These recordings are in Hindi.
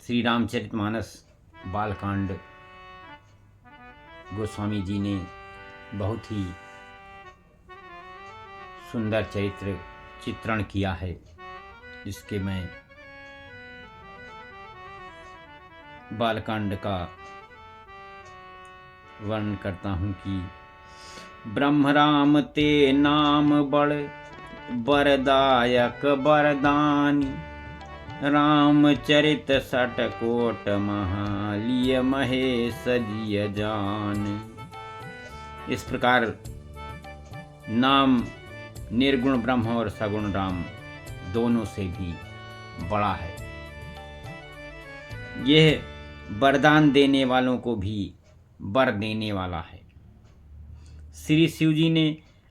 श्री रामचरितमानस बालकांड गोस्वामी जी ने बहुत ही सुंदर चरित्र चित्रण किया है, जिसके मैं बालकांड का वर्णन करता हूँ कि ब्रह्म राम ते नाम बड़ बरदायक बरदानी, रामचरित सटकोट महालिय महेश जिय जान। इस प्रकार नाम निर्गुण ब्रह्म और सगुण राम दोनों से भी बड़ा है। यह वरदान देने वालों को भी वर देने वाला है। श्री शिव जी ने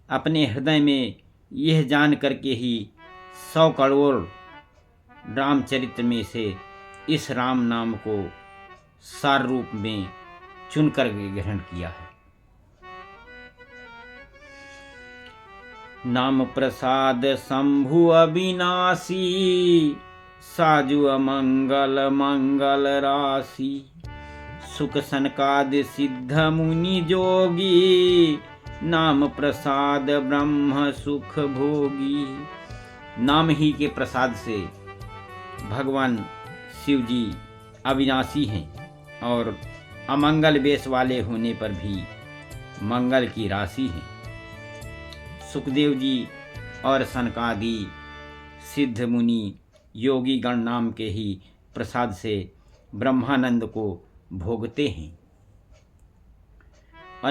अपने हृदय में यह जान करके ही 100 करोड़ रामचरित्र में से इस राम नाम को सार रूप में चुनकर ग्रहण किया है। नाम प्रसाद शंभु अविनाशी, साजु अमंगल मंगल राशि, सुख सनकाद सिद्ध मुनि जोगी, नाम प्रसाद ब्रह्म सुख भोगी। नाम ही के प्रसाद से भगवान शिव जी अविनाशी हैं और अमंगल वेश वाले होने पर भी मंगल की राशि हैं। सुखदेव जी और सनकादि सिद्ध मुनि योगी गण नाम के ही प्रसाद से ब्रह्मानंद को भोगते हैं।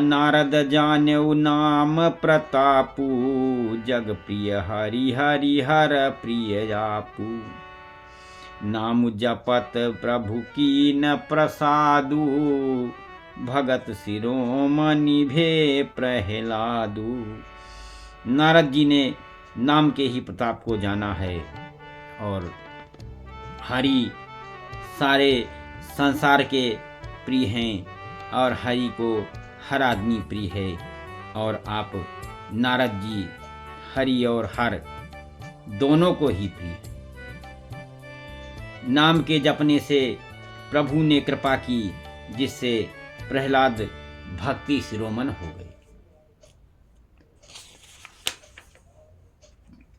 नारद जान्यौ नाम प्रतापु, जग प्रिय हरि हरि हर प्रिय जापु, नाम जपत प्रभु की न प्रसादु, भगत शिरोमणि भे प्रहलादु। नारद जी ने नाम के ही प्रताप को जाना है और हरि सारे संसार के प्रिय हैं और हरि को हर आदमी प्रिय है। और आप नारद जी हरि और हर दोनों को ही प्रिय। नाम के जपने से प्रभु ने कृपा की, जिससे प्रहलाद भक्ति शिरोमण हो गए।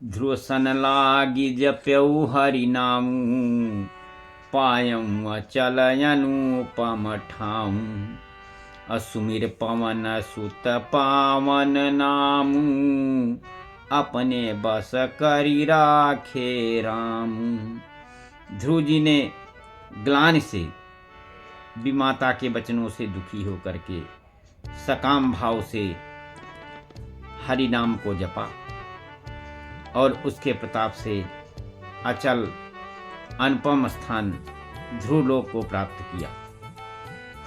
ध्रुव सन लागी जप्यौ हरि नामु, पायम अचल अनुपम ठाऊ, असुमिर पवन सुत पावन नामु, अपने बस करी राखे रामु। ध्रुव जी ने ग्लानि से विमाता के वचनों से दुखी होकर के सकाम भाव से हरि नाम को जपा और उसके प्रताप से अचल अनुपम स्थान ध्रुवलोक को प्राप्त किया।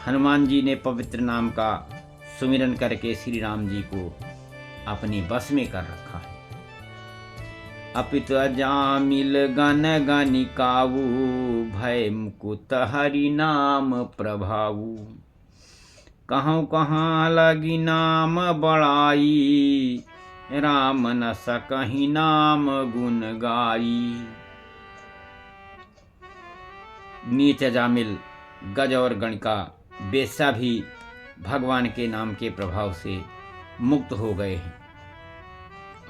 हनुमान जी ने पवित्र नाम का सुमिरन करके श्री राम जी को अपने बस में कर रखा है। अपित अजामिल गण गणिकाऊ, भय मुकुत हरि नाम प्रभाऊ, कहूँ कहाँ लगी नाम बड़ाई, राम न सकहि नाम गुण गाई। नीच अजामिल गज और गणिका बेस्या भी भगवान के नाम के प्रभाव से मुक्त हो गए हैं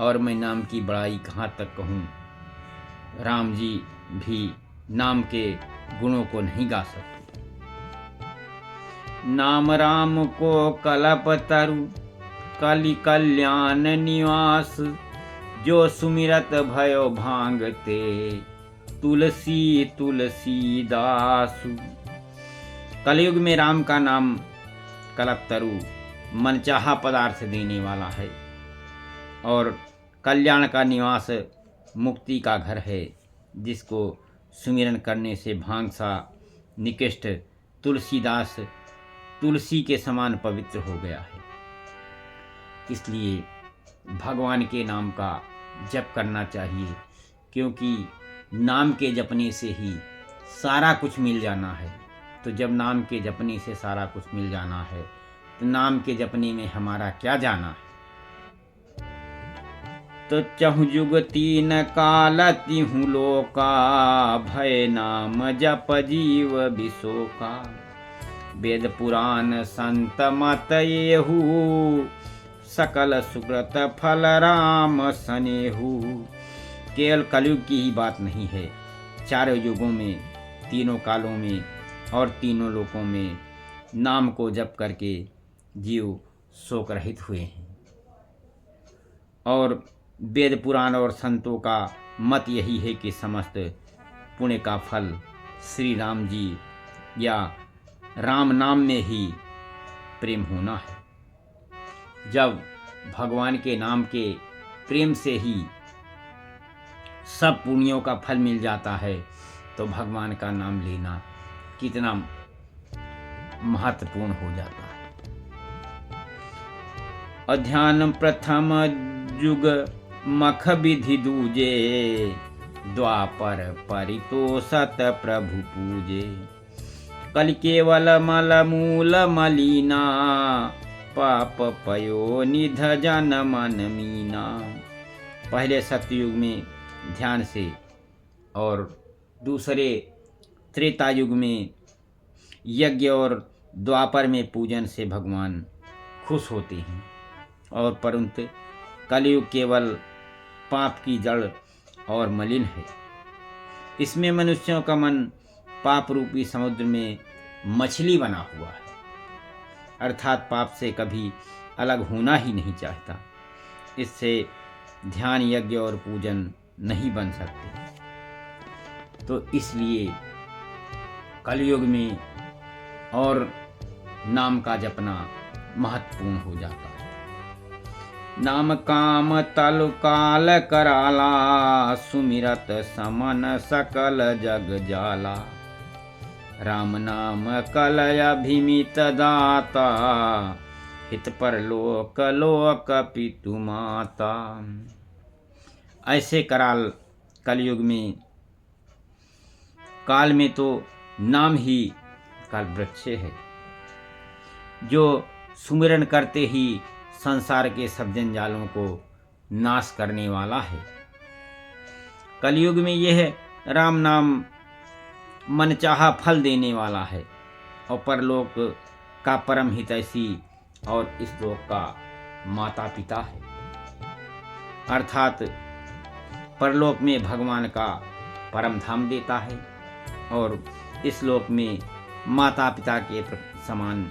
और मैं नाम की बड़ाई कहाँ तक कहूँ। राम जी भी नाम के गुणों को नहीं गा सकते। नाम राम को कलप तरु, कलि कल्याण निवास, जो सुमिरत भयो भांगते, तुलसी तुलसी दासु। कलयुग में राम का नाम कल्पतरु मनचाहा पदार्थ देने वाला है और कल्याण का निवास मुक्ति का घर है, जिसको सुमिरन करने से भांग सा निकृष्ट तुलसीदास तुलसी के समान पवित्र हो गया है। इसलिए भगवान के नाम का जप करना चाहिए, क्योंकि नाम के जपने से ही सारा कुछ मिल जाना है। तो जब नाम के जपने से सारा कुछ मिल जाना है, तो नाम के जपने में हमारा क्या जाना है। तो चहु जुग तीन काल तिहु लोका, भय नाम जप जीव बिसोका। वेद पुराण संत मत येहू, सकल सुकृत फल राम सनेहू। केवल कलयुग की ही बात नहीं है, चारों युगों में, तीनों कालों में और तीनों लोकों में नाम को जप करके जीव शोक रहित हुए हैं। और वेद पुराण और संतों का मत यही है कि समस्त पुण्य का फल श्री राम जी या राम नाम में ही प्रेम होना है। जब भगवान के नाम के प्रेम से ही सब पुण्यों का फल मिल जाता है, तो भगवान का नाम लेना कितना महत्वपूर्ण हो जाता है। अध्यान प्रथम जुग मख विधि दूजे, द्वापर परितोषत प्रभु पूजे। कल केवल मल मूल मलीना, पाप पयो निध जन मन मीना। पहले सतयुग में ध्यान से और दूसरे त्रेता युग में यज्ञ और द्वापर में पूजन से भगवान खुश होते हैं। और परंतु कलयुग केवल पाप की जड़ और मलिन है। इसमें मनुष्यों का मन पाप रूपी समुद्र में मछली बना हुआ है, अर्थात पाप से कभी अलग होना ही नहीं चाहता। इससे ध्यान यज्ञ और पूजन नहीं बन सकते। तो इसलिए कलयुग में और नाम का जपना महत्वपूर्ण हो जाता है। नाम काम तल काल कराला, सुमिरत समन सकल जग जाला। राम नाम कल अभिमित दाता, हित पर लोक लोक पितु माता। ऐसे कराल कलयुग में, काल में तो नाम ही काल वृक्ष है, जो सुमिरन करते ही संसार के सब जंजालों को नाश करने वाला है। कलयुग में यह राम नाम मनचाहा फल देने वाला है और परलोक का परम हितैषी और इस लोक का माता पिता है। अर्थात परलोक में भगवान का परम धाम देता है और इस लोक में माता पिता के समान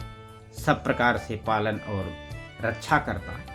सब प्रकार से पालन और रक्षा करता है।